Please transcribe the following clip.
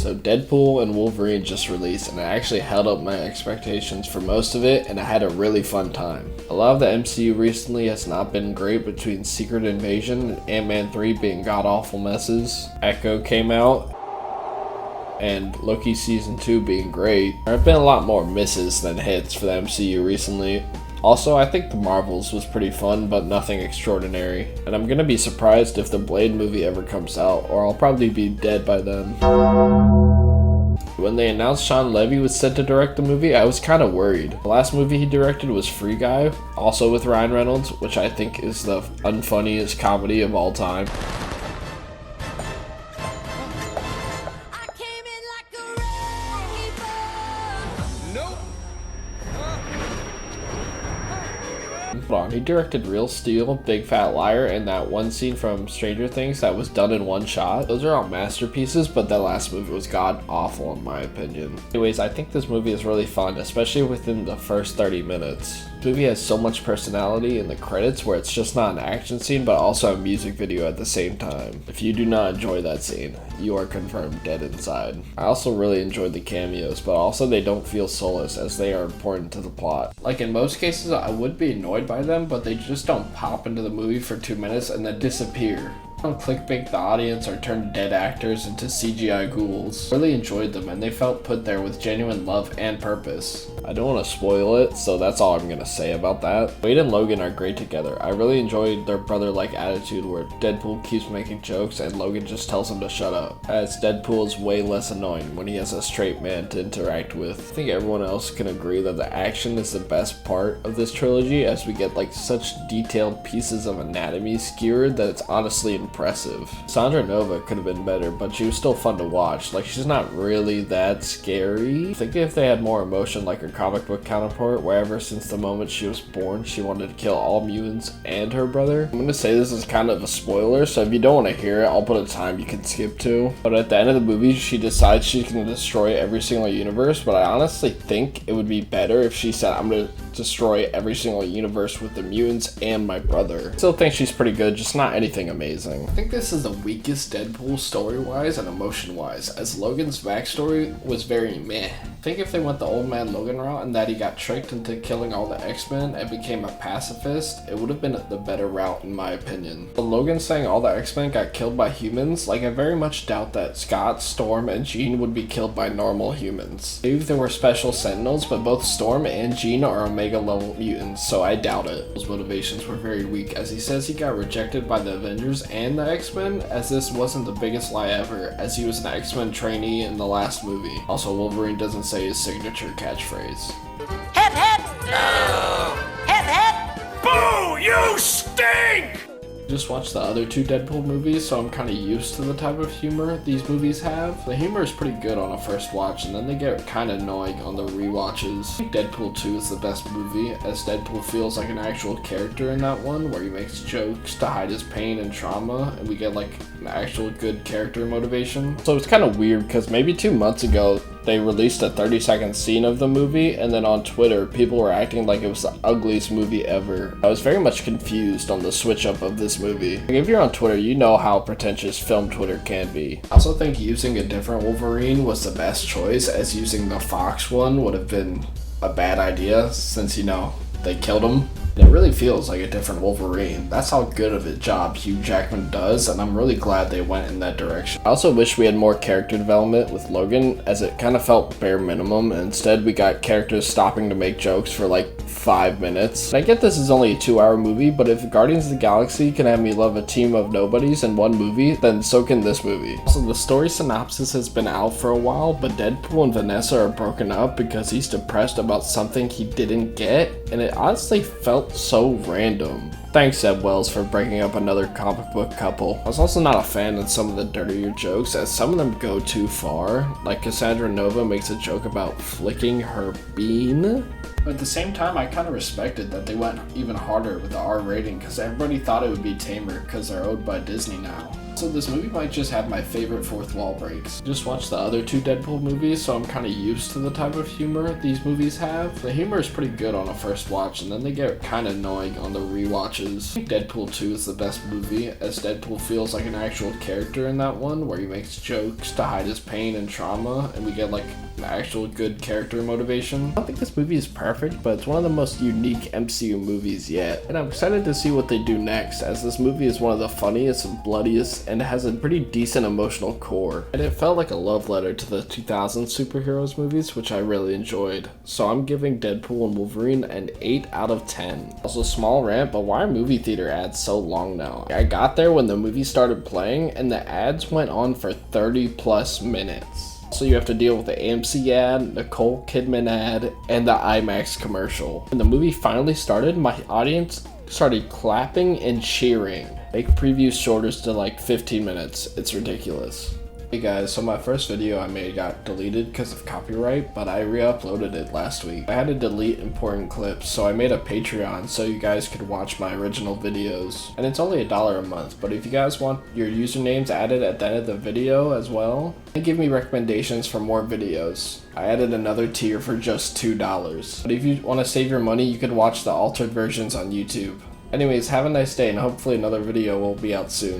So Deadpool and Wolverine just released, and it actually held up my expectations for most of it, and I had a really fun time. A lot of the MCU recently has not been great, between Secret Invasion and Ant-Man 3 being god-awful messes. Echo came out, and Loki Season 2 being great. There have been a lot more misses than hits for the MCU recently. Also, I think The Marvels was pretty fun, but nothing extraordinary. And I'm gonna be surprised if the Blade movie ever comes out, or I'll probably be dead by then. When they announced Sean Levy was set to direct the movie, I was kind of worried. The last movie he directed was Free Guy, also with Ryan Reynolds, which I think is the unfunniest comedy of all time. He directed Real Steel, Big Fat Liar, and that one scene from Stranger Things that was done in one shot. Those are all masterpieces, but that last movie was god-awful in my opinion. Anyways, I think this movie is really fun, especially within the first 30 minutes. This movie has so much personality in the credits where it's just not an action scene, but also a music video at the same time. If you do not enjoy that scene, you are confirmed dead inside. I also really enjoyed the cameos, but also they don't feel soulless as they are important to the plot. Like in most cases, I would be annoyed by them, but they just don't pop into the movie for 2 minutes and then disappear. Don't clickbait the audience or turn dead actors into CGI ghouls. I really enjoyed them, and they felt put there with genuine love and purpose. I don't want to spoil it, so that's all I'm gonna say about that. Wade and Logan are great together. I really enjoyed their brother-like attitude where Deadpool keeps making jokes and Logan just tells him to shut up, as Deadpool is way less annoying when he has a straight man to interact with. I think everyone else can agree that the action is the best part of this trilogy, as we get like such detailed pieces of anatomy skewered that it's honestly impressive. Sandra Nova could have been better, but she was still fun to watch. Like, she's not really that scary. I think if they had more emotion like her comic book counterpart, where ever since the moment she was born she wanted to kill all mutants and her brother. I'm gonna say this is kind of a spoiler, so if you don't want to hear it, I'll put a time you can skip to. But at the end of the movie, she decides she's gonna destroy every single universe, but I honestly think it would be better if she said, I'm gonna destroy every single universe with the mutants and my brother. Still think she's pretty good, just not anything amazing. I think this is the weakest Deadpool story-wise and emotion-wise, as Logan's backstory was very meh. I think if they went the old man Logan route and that he got tricked into killing all the X-Men and became a pacifist, it would have been the better route in my opinion. But Logan saying all the X-Men got killed by humans, like I very much doubt that Scott, Storm, and Jean would be killed by normal humans. Maybe there were special sentinels, but both Storm and Jean are Omega level mutants, so I doubt it. His motivations were very weak, as he says he got rejected by the Avengers and the X-Men, as this wasn't the biggest lie ever, as he was an X-Men trainee in the last movie. Also, Wolverine doesn't say his signature catchphrase. Hip hip! Hip hip! Boo! You stink! Just watched the other two Deadpool movies, so I'm kind of used to the type of humor these movies have. The humor is pretty good on a first watch, and then they get kind of annoying on the rewatches. I think Deadpool 2 is the best movie, as Deadpool feels like an actual character in that one, where he makes jokes to hide his pain and trauma, and we get like an actual good character motivation. So it's kind of weird, because maybe 2 months ago, they released a 30-second scene of the movie, and then on Twitter, people were acting like it was the ugliest movie ever. I was very much confused on the switch up of this movie. Like, if you're on Twitter, you know how pretentious film Twitter can be. I also think using a different Wolverine was the best choice, as using the Fox one would have been a bad idea, since, you know, they killed him. It really feels like a different Wolverine. That's how good of a job Hugh Jackman does, and I'm really glad they went in that direction. I also wish we had more character development with Logan, as it kind of felt bare minimum, and instead we got characters stopping to make jokes for like 5 minutes. And I get this is only a 2-hour movie, but if Guardians of the Galaxy can have me love a team of nobodies in one movie, then so can this movie. Also, the story synopsis has been out for a while, but Deadpool and Vanessa are broken up because he's depressed about something he didn't get, and it honestly felt so random. Thanks, Zeb Wells, for breaking up another comic book couple. I was also not a fan of some of the dirtier jokes, as some of them go too far. Like Cassandra Nova makes a joke about flicking her bean. But at the same time, I kind of respected that they went even harder with the R rating, because everybody thought it would be tamer because they're owned by Disney now. So this movie might just have my favorite fourth wall breaks. Just watched the other two Deadpool movies, so I'm kind of used to the type of humor these movies have. The humor is pretty good on a first watch, and then they get kind of annoying on the rewatches. I think Deadpool 2 is the best movie, as Deadpool feels like an actual character in that one, where he makes jokes to hide his pain and trauma, and we get like an actual good character motivation. I don't think this movie is perfect, but it's one of the most unique MCU movies yet, and I'm excited to see what they do next, as this movie is one of the funniest and bloodiest, and it has a pretty decent emotional core, and it felt like a love letter to the 2000s superheroes movies, which I really enjoyed. So I'm giving Deadpool and Wolverine an 8 out of 10. Also, small rant, but why are movie theater ads so long now? I got there when the movie started playing, and the ads went on for 30 plus minutes. So you have to deal with the AMC ad, Nicole Kidman ad, and the IMAX commercial. When the movie finally started, my audience started clapping and cheering. Make previews shorter to like 15 minutes. It's ridiculous. Hey guys, so my first video I made got deleted because of copyright, but I re-uploaded it last week. I had to delete important clips, so I made a Patreon so you guys could watch my original videos. And it's only $1 a month, but if you guys want your usernames added at the end of the video as well, and give me recommendations for more videos. I added another tier for just $2. But if you want to save your money, you could watch the altered versions on YouTube. Anyways, have a nice day, and hopefully another video will be out soon.